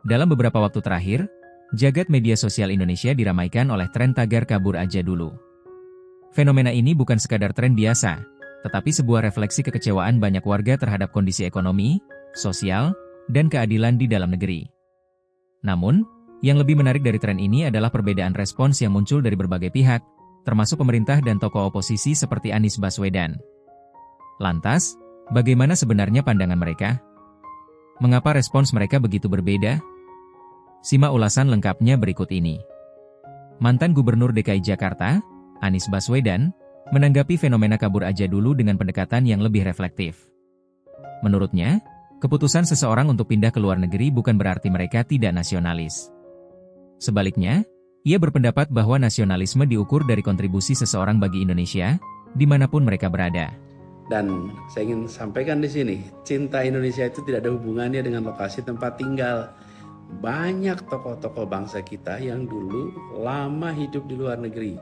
Dalam beberapa waktu terakhir, jagat media sosial Indonesia diramaikan oleh tren tagar kabur aja dulu. Fenomena ini bukan sekadar tren biasa, tetapi sebuah refleksi kekecewaan banyak warga terhadap kondisi ekonomi, sosial, dan keadilan di dalam negeri. Namun, yang lebih menarik dari tren ini adalah perbedaan respons yang muncul dari berbagai pihak, termasuk pemerintah dan tokoh oposisi seperti Anies Baswedan. Lantas, bagaimana sebenarnya pandangan mereka? Mengapa respons mereka begitu berbeda? Simak ulasan lengkapnya berikut ini. Mantan Gubernur DKI Jakarta, Anies Baswedan, menanggapi fenomena kabur aja dulu dengan pendekatan yang lebih reflektif. Menurutnya, keputusan seseorang untuk pindah ke luar negeri bukan berarti mereka tidak nasionalis. Sebaliknya, ia berpendapat bahwa nasionalisme diukur dari kontribusi seseorang bagi Indonesia, dimanapun mereka berada. Dan saya ingin sampaikan di sini, cinta Indonesia itu tidak ada hubungannya dengan lokasi tempat tinggal. Banyak tokoh-tokoh bangsa kita yang dulu lama hidup di luar negeri,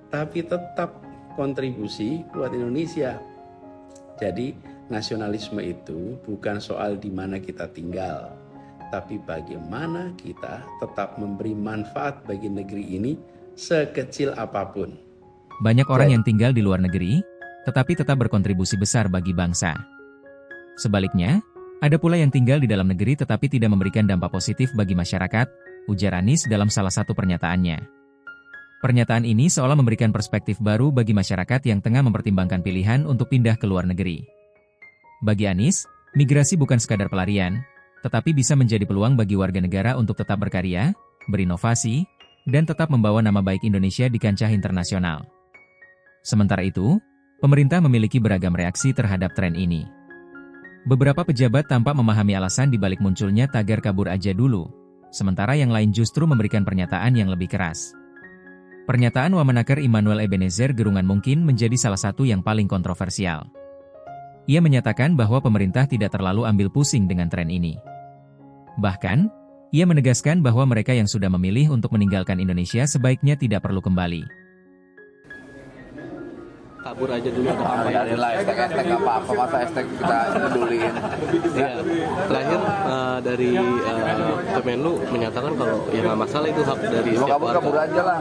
tapi tetap kontribusi buat Indonesia. Jadi nasionalisme itu bukan soal di mana kita tinggal, tapi bagaimana kita tetap memberi manfaat bagi negeri ini sekecil apapun. Banyak orang yang tinggal di luar negeri, tetapi tetap berkontribusi besar bagi bangsa. Sebaliknya, ada pula yang tinggal di dalam negeri tetapi tidak memberikan dampak positif bagi masyarakat, ujar Anies dalam salah satu pernyataannya. Pernyataan ini seolah memberikan perspektif baru bagi masyarakat yang tengah mempertimbangkan pilihan untuk pindah ke luar negeri. Bagi Anies, migrasi bukan sekadar pelarian, tetapi bisa menjadi peluang bagi warga negara untuk tetap berkarya, berinovasi, dan tetap membawa nama baik Indonesia di kancah internasional. Sementara itu, pemerintah memiliki beragam reaksi terhadap tren ini. Beberapa pejabat tampak memahami alasan dibalik munculnya tagar kabur aja dulu, sementara yang lain justru memberikan pernyataan yang lebih keras. Pernyataan Wamenaker Immanuel Ebenezer Gerungan mungkin menjadi salah satu yang paling kontroversial. Ia menyatakan bahwa pemerintah tidak terlalu ambil pusing dengan tren ini. Bahkan, ia menegaskan bahwa mereka yang sudah memilih untuk meninggalkan Indonesia sebaiknya tidak perlu kembali. Kabur aja dulu atau apa? Adalah hashtag apa-apa, masa hashtag kita peduliin. Ya, terakhir dari Kemenlu menyatakan kalau ya nggak masalah itu hak dari setiap warga. Kabur aja lah,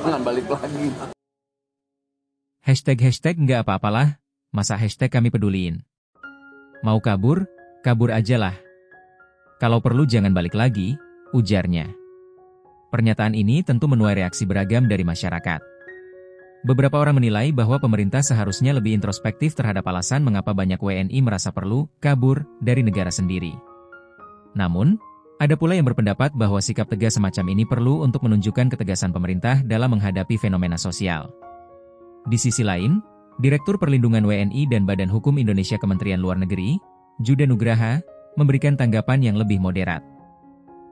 jangan balik lagi. Hashtag nggak apa-apalah, masa hashtag kami peduliin. Mau kabur, kabur aja lah. Kalau perlu jangan balik lagi, ujarnya. Pernyataan ini tentu menuai reaksi beragam dari masyarakat. Beberapa orang menilai bahwa pemerintah seharusnya lebih introspektif terhadap alasan mengapa banyak WNI merasa perlu kabur dari negara sendiri. Namun, ada pula yang berpendapat bahwa sikap tegas semacam ini perlu untuk menunjukkan ketegasan pemerintah dalam menghadapi fenomena sosial. Di sisi lain, Direktur Perlindungan WNI dan Badan Hukum Indonesia Kementerian Luar Negeri, Juda Nugraha, memberikan tanggapan yang lebih moderat.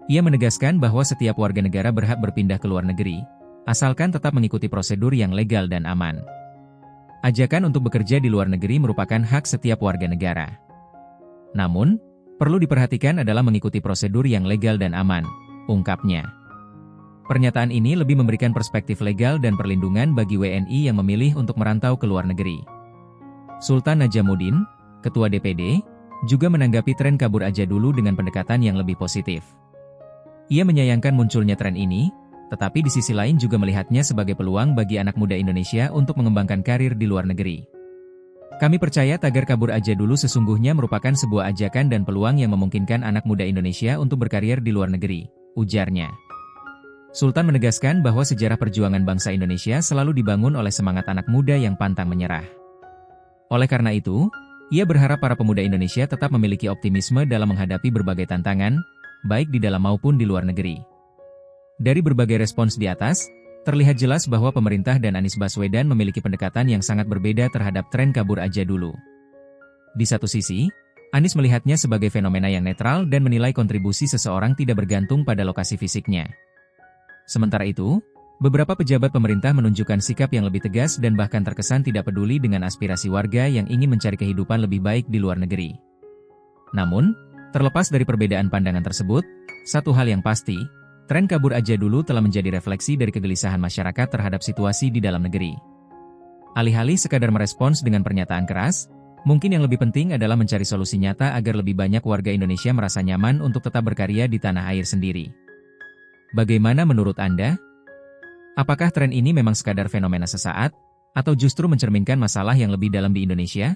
Ia menegaskan bahwa setiap warga negara berhak berpindah ke luar negeri, asalkan tetap mengikuti prosedur yang legal dan aman. Ajakan untuk bekerja di luar negeri merupakan hak setiap warga negara. Namun, perlu diperhatikan adalah mengikuti prosedur yang legal dan aman, ungkapnya. Pernyataan ini lebih memberikan perspektif legal dan perlindungan bagi WNI yang memilih untuk merantau ke luar negeri. Sultan Najamuddin, Ketua DPD, juga menanggapi tren kabur aja dulu dengan pendekatan yang lebih positif. Ia menyayangkan munculnya tren ini, tetapi di sisi lain juga melihatnya sebagai peluang bagi anak muda Indonesia untuk mengembangkan karir di luar negeri. Kami percaya tagar kabur aja dulu sesungguhnya merupakan sebuah ajakan dan peluang yang memungkinkan anak muda Indonesia untuk berkarir di luar negeri, ujarnya. Sultan menegaskan bahwa sejarah perjuangan bangsa Indonesia selalu dibangun oleh semangat anak muda yang pantang menyerah. Oleh karena itu, ia berharap para pemuda Indonesia tetap memiliki optimisme dalam menghadapi berbagai tantangan, baik di dalam maupun di luar negeri. Dari berbagai respons di atas, terlihat jelas bahwa pemerintah dan Anies Baswedan memiliki pendekatan yang sangat berbeda terhadap tren kabur aja dulu. Di satu sisi, Anies melihatnya sebagai fenomena yang netral dan menilai kontribusi seseorang tidak bergantung pada lokasi fisiknya. Sementara itu, beberapa pejabat pemerintah menunjukkan sikap yang lebih tegas dan bahkan terkesan tidak peduli dengan aspirasi warga yang ingin mencari kehidupan lebih baik di luar negeri. Namun, terlepas dari perbedaan pandangan tersebut, satu hal yang pasti, tren kabur aja dulu telah menjadi refleksi dari kegelisahan masyarakat terhadap situasi di dalam negeri. Alih-alih sekadar merespons dengan pernyataan keras, Mungkin yang lebih penting adalah mencari solusi nyata agar lebih banyak warga Indonesia merasa nyaman untuk tetap berkarya di tanah air sendiri. Bagaimana menurut Anda? Apakah tren ini memang sekadar fenomena sesaat, atau justru mencerminkan masalah yang lebih dalam di Indonesia?